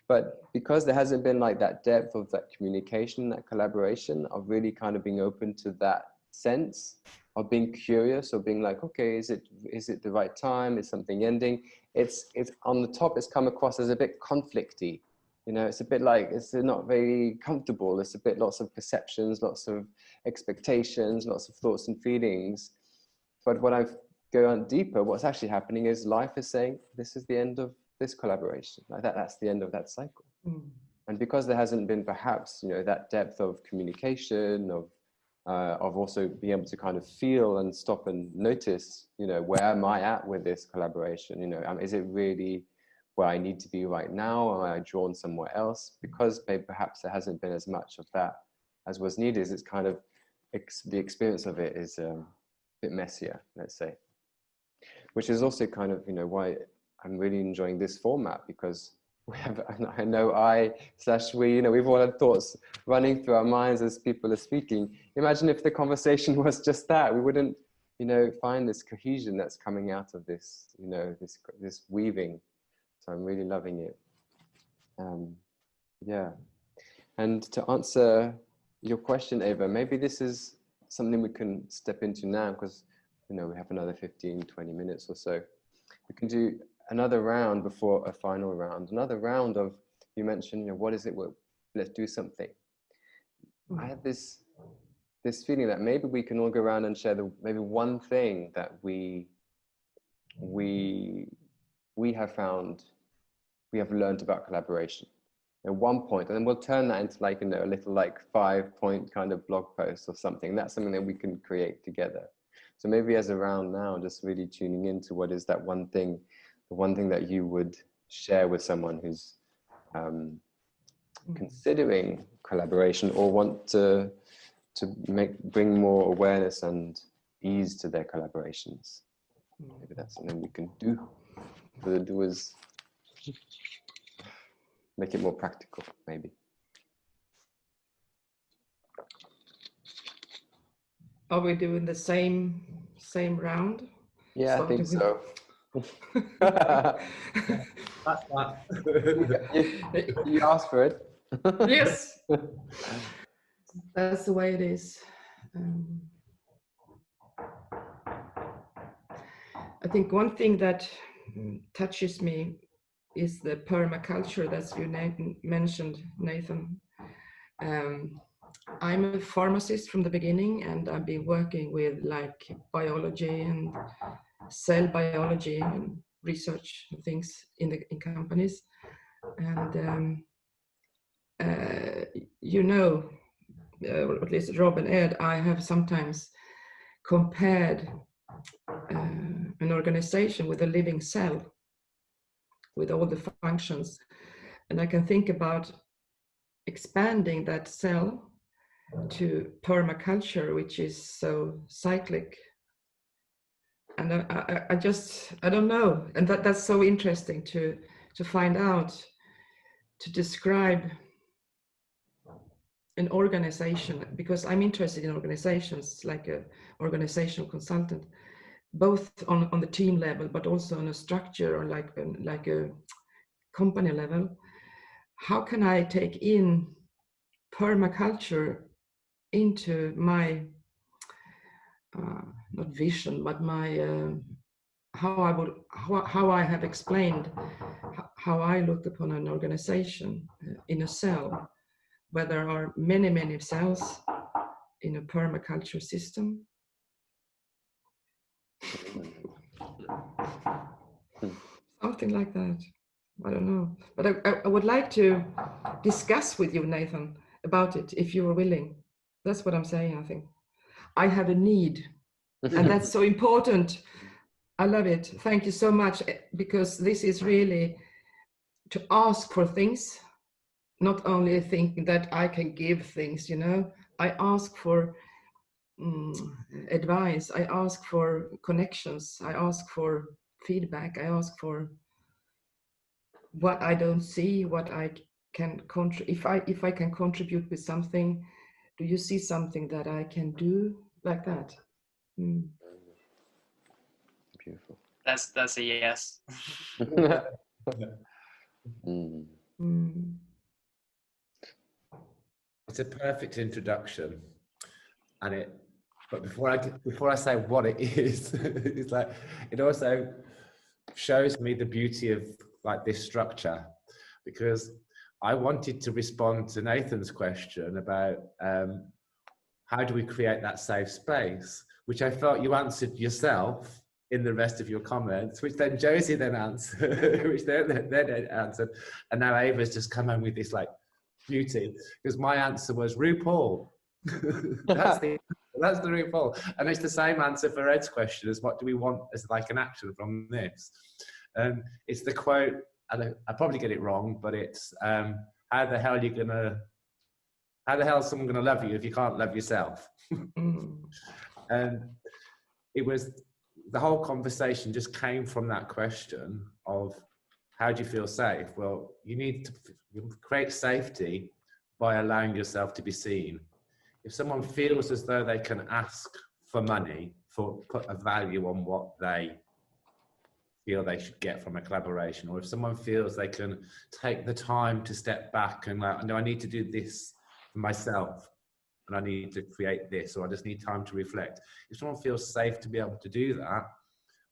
But because there hasn't been like that depth of that communication, that collaboration, of really kind of being open to that sense of being curious, or being like, okay, is it the right time? Is something ending? It's on the top, it's come across as a bit conflicty. It's a bit like, it's not very comfortable. It's a bit, lots of perceptions, lots of expectations, lots of thoughts and feelings. But when I go on deeper, what's actually happening is life is saying, this is the end of this collaboration. Like that's the end of that cycle. And because there hasn't been perhaps, that depth of communication, of also being able to kind of feel and stop and notice, where am I at with this collaboration? Is it really where I need to be right now? Or am I drawn somewhere else? Because perhaps there hasn't been as much of that as was needed. It's kind of, the experience of it is a bit messier, let's say. Which is also kind of, why I'm really enjoying this format, because we have, I know we, we've all had thoughts running through our minds as people are speaking. Imagine if the conversation was just that, we wouldn't, find this cohesion that's coming out of this, this weaving. So I'm really loving it. Yeah. And to answer your question, Eva, maybe this is something we can step into now, because, we have another 15, 20 minutes or so. We can do another round before a final round, another round of, you mentioned, what is it? Let's do something. I had this feeling that maybe we can all go around and share maybe one thing that we have found, we have learned about collaboration at one point, and then we'll turn that into like, a little like 5-point kind of blog post or something. That's something that we can create together. So maybe as a round now, just really tuning into what is that one thing, the one thing that you would share with someone who's considering collaboration, or want to bring more awareness and ease to their collaborations. Maybe that's something we can do for the doers. Make it more practical, maybe. Are we doing the same round? Yeah, I think Starting so. That's that. You asked for it. Yes, that's the way it is. I think one thing that touches me is the permaculture that you mentioned, Nathan. I'm a pharmacist from the beginning, and I've been working with like biology and cell biology and research and things in companies. And you know, at least Rob and Ed, I have sometimes compared an organization with a living cell with all the functions, and I can think about expanding that cell to permaculture, which is so cyclic. And I don't know, and that's so interesting to find out, to describe an organization, because I'm interested in organizations, like a organizational consultant, both on the team level, but also on a structure or like a company level. How can I take in permaculture into my not vision, but my how I have explained how I look upon an organization in a cell, where there are many cells in a permaculture system. Something like that. I don't know, but I would like to discuss with you, Nathan, about it, if you are willing. That's what I'm saying. I think I have a need, and that's so important. I love it. Thank you so much, because this is really to ask for things, not only thinking that I can give things, you know. I ask for advice, I ask for connections, I ask for feedback, I ask for what I don't see, what I can if I can contribute with something. Do you see something that I can do like that? Beautiful. That's a yes. It's a perfect introduction, and but before I say what it is, it's like it also shows me the beauty of like this structure, because I wanted to respond to Nathan's question about how do we create that safe space, which I felt you answered yourself in the rest of your comments, which then Josie then answered, which then answered, and now Ava's just come in with this like beauty, because my answer was RuPaul. that's the RuPaul, and it's the same answer for Ed's question as what do we want as like an action from this. It's the quote, and I probably get it wrong, but it's how the hell is someone gonna love you if you can't love yourself? And it was, the whole conversation just came from that question of how do you feel safe? Well, you need to create safety by allowing yourself to be seen. If someone feels as though they can ask for money, put a value on what they feel they should get from a collaboration, or if someone feels they can take the time to step back and like, no, I need to do this for myself, and I need to create this, or I just need time to reflect. If someone feels safe to be able to do that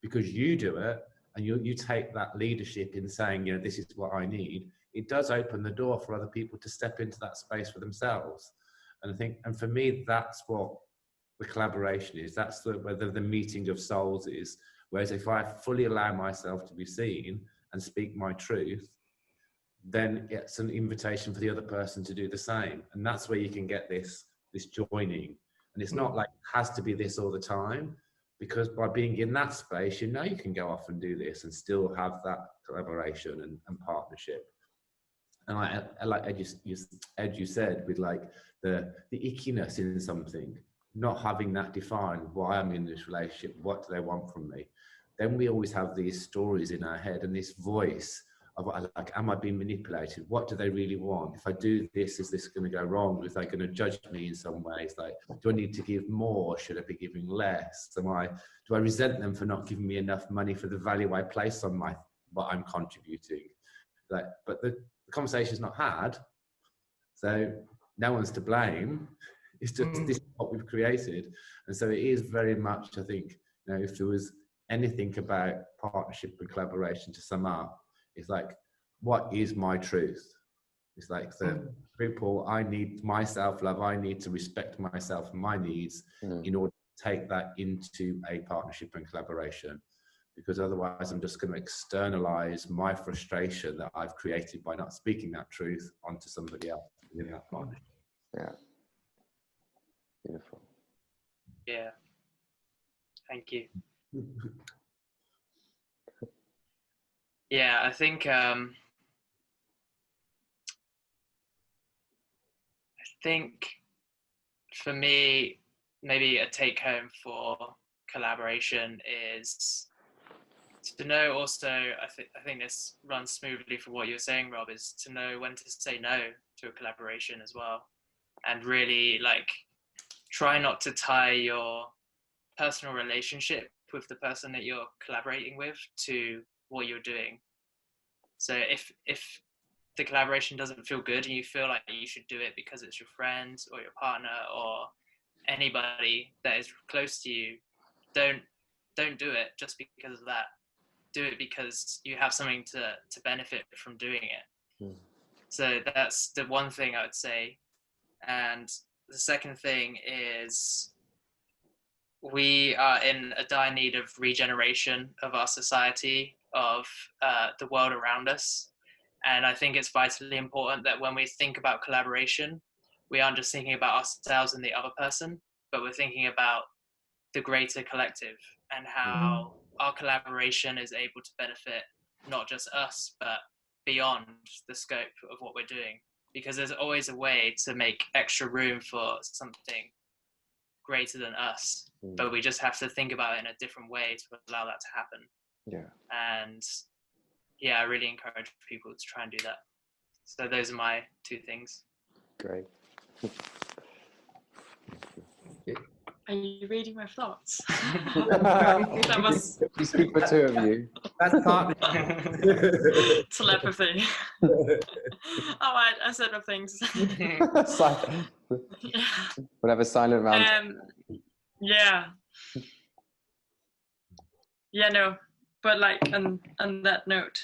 because you do it, and you take that leadership in saying, you know, this is what I need, it does open the door for other people to step into that space for themselves. And I think, and for me, that's what the collaboration is. That's whether the meeting of souls is. Whereas if I fully allow myself to be seen and speak my truth, then it's an invitation for the other person to do the same. And that's where you can get this joining. And it's not like it has to be this all the time, because by being in that space, you know, you can go off and do this and still have that collaboration and partnership. And I like Ed, you said, with like the ickiness in something, not having that defined, why I'm in this relationship, what do they want from me? Then we always have these stories in our head and this voice like, am I being manipulated? What do they really want? If I do this, is this going to go wrong? Is they going to judge me in some ways? Like, do I need to give more? Should I be giving less? Do I resent them for not giving me enough money for the value I place on what I'm contributing? Like, but the conversation's not had, so no one's to blame. It's just this is what we've created. And so it is very much, I think, you know, if there was anything about partnership and collaboration to sum up, it's like, what is my truth? It's like the people, I need my self-love, I need to respect myself and my needs in order to take that into a partnership and collaboration. Because otherwise I'm just going to externalize my frustration that I've created by not speaking that truth onto somebody else in that partnership. Yeah. Beautiful. Yeah. Thank you. Yeah, I think for me, maybe a take home for collaboration is to know also, I think this runs smoothly for what you're saying, Rob, is to know when to say no to a collaboration as well. And really, like, try not to tie your personal relationship with the person that you're collaborating with to what you're doing. So if the collaboration doesn't feel good and you feel like you should do it because it's your friend or your partner or anybody that is close to you, don't do it just because of that. Do it because you have something to benefit from doing it. So that's the one thing I would say. And the second thing is, we are in a dire need of regeneration of our society, of the world around us. And I think it's vitally important that when we think about collaboration, we aren't just thinking about ourselves and the other person, but we're thinking about the greater collective and how our collaboration is able to benefit not just us, but beyond the scope of what we're doing. Because there's always a way to make extra room for something greater than us, but we just have to think about it in a different way to allow that to happen. Yeah. And yeah, I really encourage people to try and do that. So those are my two things. Great. Are you reading my thoughts? That was you speak for two of you. That's partly telepathy. All right, I said my things. Silent. Yeah. We'll have a silent round. Yeah. Yeah, no, but like on that note,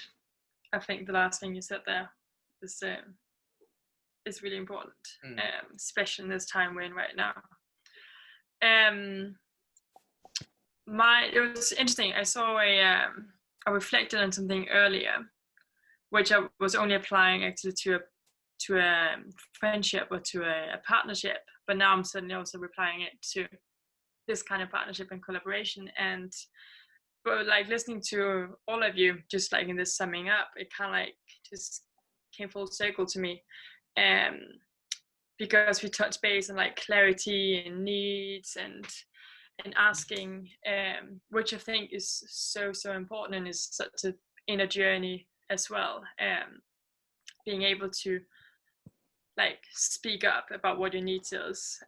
I think the last thing you said there is really important, especially in this time we're in right now. It was interesting. I saw I reflected on something earlier, which I was only applying actually to a friendship or to a partnership, but now I'm suddenly also applying it to this kind of partnership and collaboration. And but like listening to all of you, just like in this summing up, it kind of like just came full circle to me, because we touched base on like clarity and needs and asking, which I think is so important and is such an inner journey as well. Being able to like speak up about what your needs is,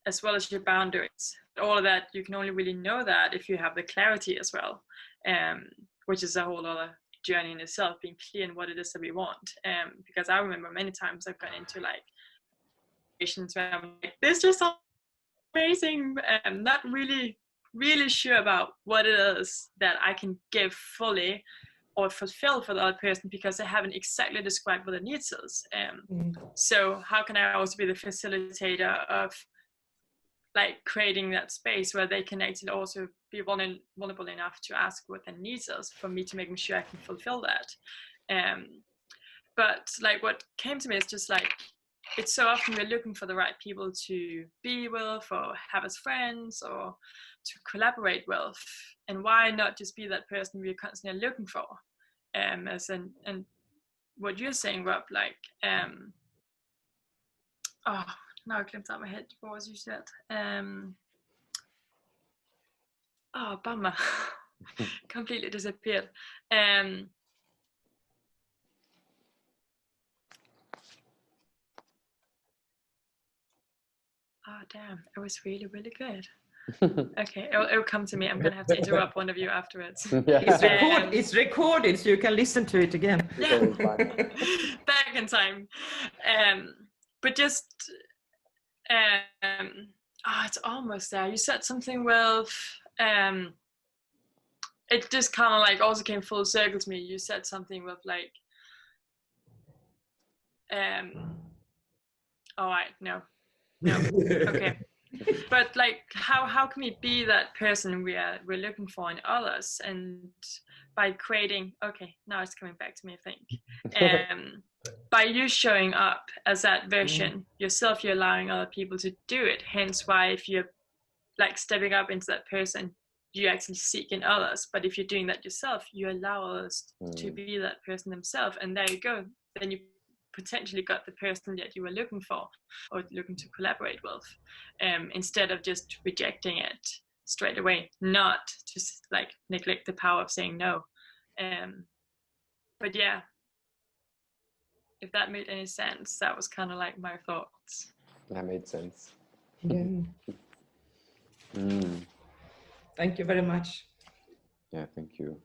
as well as your boundaries. All of that, you can only really know that if you have the clarity as well, which is a whole other journey in itself, being clear in what it is that we want. Because I remember many times I've gone into like situations where I'm like, this just sounds amazing, not really sure about what it is that I can give fully or fulfill for the other person, because I haven't exactly described what the needs is. So how can I also be the facilitator of like creating that space where they can actually also be vulnerable enough to ask what their needs is for me to make sure I can fulfill that. But like what came to me is just like, it's so often we're looking for the right people to be with or have as friends or to collaborate with, and why not just be that person we're constantly looking for? And what you're saying, Rob, like now I clipped out my head. What was you said? Bummer. completely disappeared. Oh damn, it was really, really good. Okay, it'll come to me. I'm gonna have to interrupt one of you afterwards. It's recorded, so you can listen to it again. Yeah. Back in time. But just it's almost there. You said something with it just kind of like also came full circle to me. You said something with like all right, no, okay. But like how can we be that person we're looking for in others, and by creating, okay, now it's coming back to me, I think. By you showing up as that version yourself, you're allowing other people to do it. Hence why if you're like stepping up into that person, you actually seek in others. But if you're doing that yourself, you allow others to be that person themselves, and there you go. Then you potentially got the person that you were looking for or looking to collaborate with, instead of just rejecting it straight away, not just like neglect the power of saying no. But yeah, if that made any sense, that was kind of like my thoughts. That made sense. Yeah. Thank you very much. Yeah, thank you.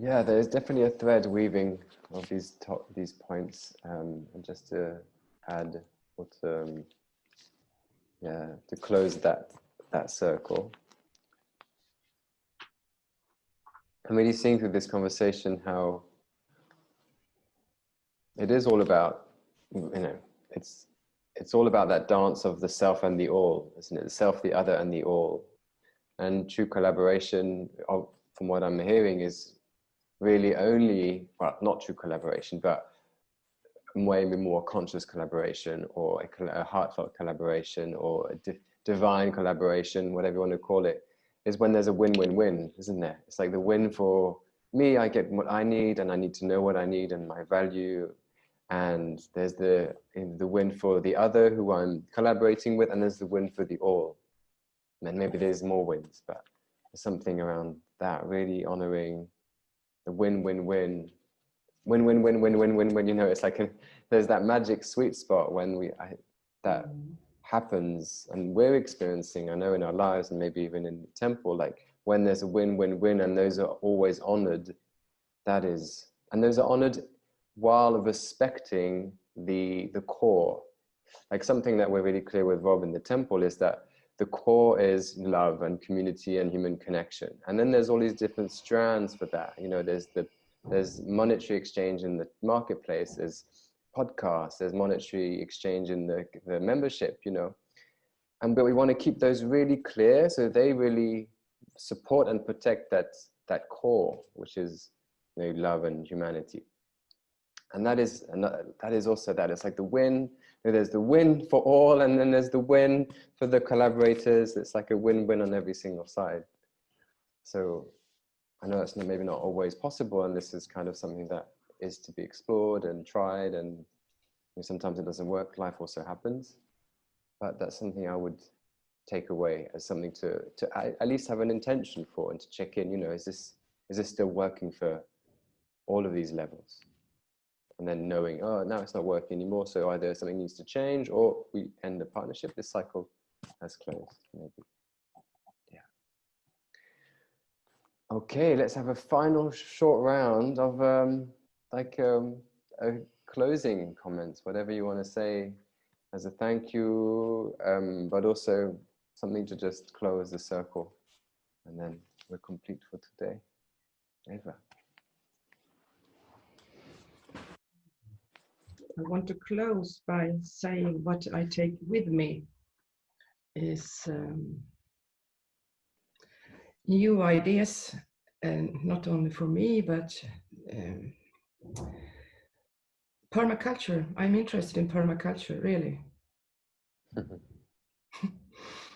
Yeah, there's definitely a thread weaving of these points, and just to add, or to close that circle. I'm really seeing through this conversation how it is all about, it's all about that dance of the self and the all, isn't it? The self, the other, and the all. And true collaboration, from what I'm hearing, is really only, well, not true collaboration, but maybe more conscious collaboration, or a heartfelt collaboration, or a divine collaboration, whatever you want to call it, is when there's a win-win-win, isn't there? It's like the win for me, I get what I need, and I need to know what I need and my value. And there's the win for the other who I'm collaborating with, and there's the win for the all. And maybe there's more wins, but there's something around that, really honoring the win-win-win. Win-win-win-win-win-win-win, it's like there's that magic sweet spot when that happens, and we're experiencing, I know, in our lives, and maybe even in the temple, like when there's a win-win-win, and those are always honored, and those are honored while respecting the core. Like something that we're really clear with Rob in the temple is that the core is love and community and human connection. And then there's all these different strands for that. There's monetary exchange in the marketplace, there's podcasts, there's monetary exchange in the membership, but we want to keep those really clear, so they really support and protect that core, which is love and humanity. And that is also that. It's like the win. There's the win for all, and then there's the win for the collaborators. It's like a win-win on every single side. So I know that's maybe not always possible, and this is kind of something that is to be explored and tried, and sometimes it doesn't work. Life also happens, but that's something I would take away as something to at least have an intention for, and to check in. Is this still working for all of these levels? And then knowing, oh, now it's not working anymore, so either something needs to change, or we end the partnership. This cycle has closed, maybe. Yeah. Okay, let's have a final short round of closing comments, whatever you want to say as a thank you, but also something to just close the circle, and then we're complete for today. Eva. I want to close by saying what I take with me is new ideas, and not only for me, but permaculture. I'm interested in permaculture, really.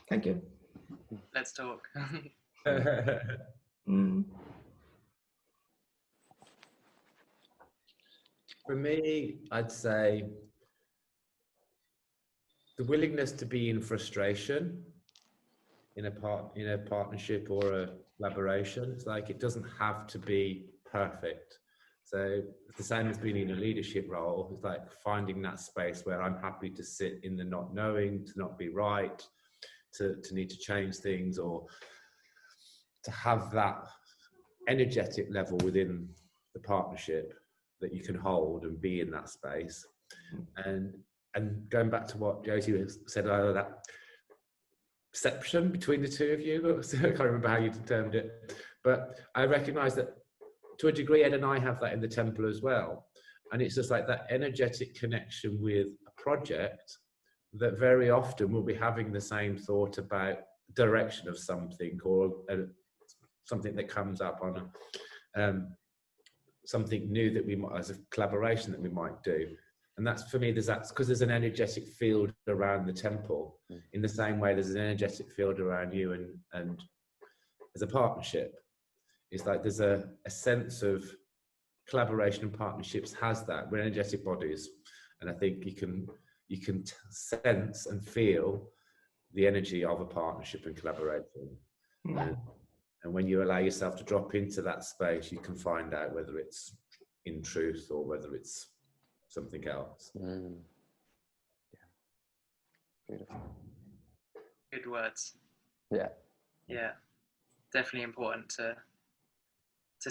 Thank you. Let's talk. For me, I'd say the willingness to be in frustration in a partnership or a collaboration. It's like, it doesn't have to be perfect. So it's the same as being in a leadership role. It's like finding that space where I'm happy to sit in the not knowing, to not be right, to need to change things, or to have that energetic level within the partnership that you can hold and be in that space. And going back to what Josie said earlier, that perception between the two of you, I can't remember how you determined it, but I recognize that to a degree Ed and I have that in the temple as well. And it's just like that energetic connection with a project, that very often we'll be having the same thought about direction of something, or something that comes up on something new that we might, as a collaboration that we might do. And that's, for me, there's that, because there's an energetic field around the temple, in the same way there's an energetic field around you and as a partnership. It's like there's a sense of collaboration and partnerships has that. We're energetic bodies, and I think you can sense and feel the energy of a partnership and collaboration. And when you allow yourself to drop into that space, you can find out whether it's in truth or whether it's something else. Yeah. Beautiful. Good words. Yeah. Yeah, definitely important to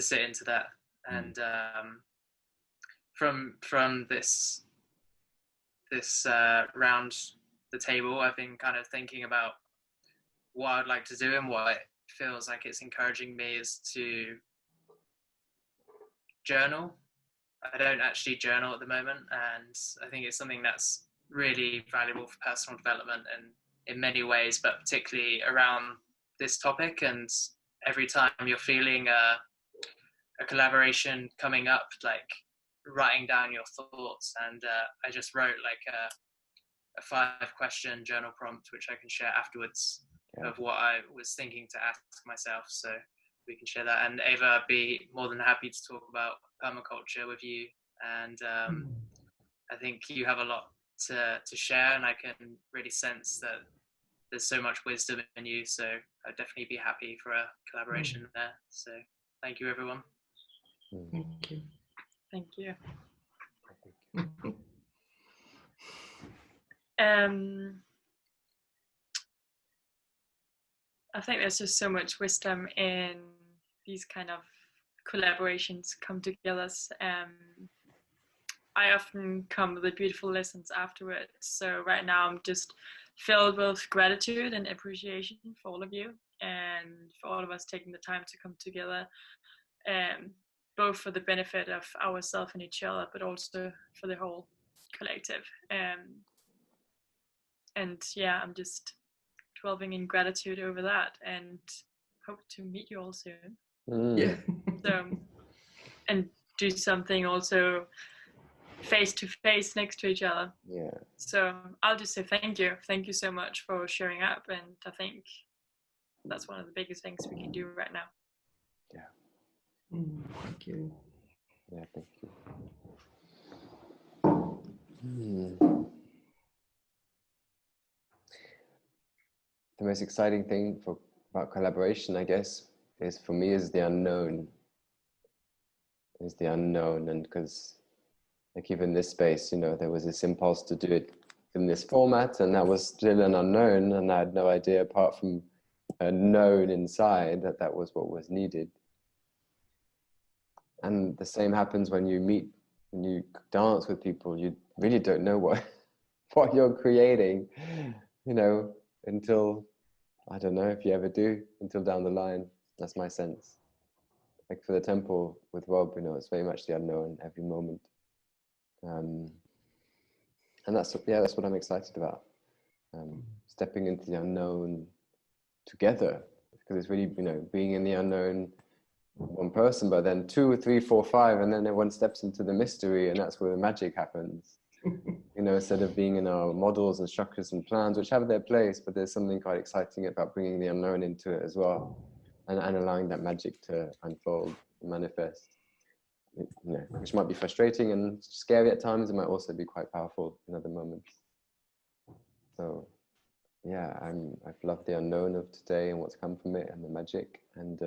sit into that. And from this round the table, I've been kind of thinking about what I'd like to do, and what it feels like it's encouraging me is to journal. I don't actually journal at the moment, and I think it's something that's really valuable for personal development and in many ways, but particularly around this topic. And every time you're feeling a collaboration coming up, like writing down your thoughts. And I just wrote like a 5-question journal prompt, which I can share afterwards, of what I was thinking to ask myself. So we can share that. And Eva, I'd be more than happy to talk about permaculture with you. And I think you have a lot to share, and I can really sense that there's so much wisdom in you. So I'd definitely be happy for a collaboration there. So thank you, everyone. Thank you. Thank you. I think there's just so much wisdom in these kind of collaborations come together. I often come with beautiful lessons afterwards. So right now I'm just filled with gratitude and appreciation for all of you, and for all of us taking the time to come together, both for the benefit of ourselves and each other, but also for the whole collective. And yeah, I'm just dwelling in gratitude over that, and hope to meet you all soon. Yeah. So, and do something also face to face next to each other. Yeah. So I'll just say thank you so much for showing up, and I think that's one of the biggest things we can do right now. Yeah. Thank you. Yeah, thank you. The most exciting thing about collaboration, I guess, is for me is the unknown. And because like even this space, there was this impulse to do it in this format, and that was still an unknown, and I had no idea apart from a known inside that was what was needed. And the same happens when you dance with people. You really don't know what you're creating, until, I don't know if you ever do, until down the line. That's my sense. Like for the temple with Rob, it's very much the unknown every moment. And that's what I'm excited about. Stepping into the unknown together, because it's really, being in the unknown, one person, but then 2, 3, 4, 5, and then everyone steps into the mystery, and that's where the magic happens. Instead of being in our models and structures and plans, which have their place, but there's something quite exciting about bringing the unknown into it as well, and allowing that magic to unfold and manifest. Which might be frustrating and scary at times. It might also be quite powerful in other moments. So yeah, I've loved the unknown of today and what's come from it and the magic. And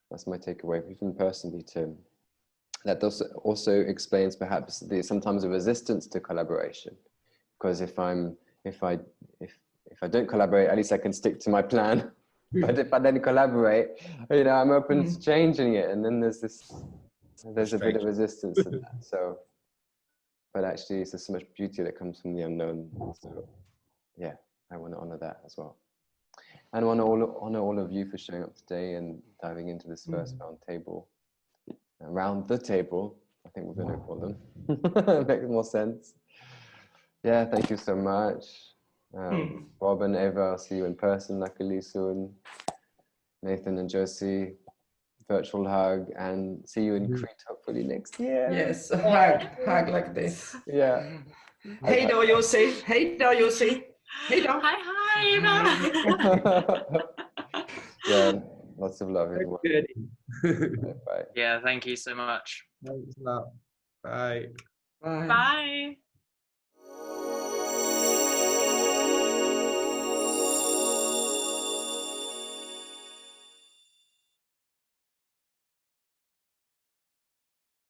that's my takeaway, even personally, Tim. That also explains perhaps sometimes a resistance to collaboration, because if I don't collaborate, at least I can stick to my plan. But if I then collaborate, I'm open to changing it, and then there's a bit of resistance to that. So, but actually, there's so much beauty that comes from the unknown. So, yeah, I want to honor that as well. And I want to honor all of you for showing up today and diving into this first round table. Around the table, I think we're going to call them. Makes more sense. Yeah, thank you so much. Rob and Eva, I'll see you in person luckily soon. Nathan and Josie, virtual hug, and see you in Crete hopefully next year. Yes, a hug like this. Yeah. Hej då Josie. Hej då Josie. Hej då. Hi, Eva. Yeah, lots of love everyone. Good. Bye. Yeah, thank you so much. Thanks a lot. Bye. Bye. Bye.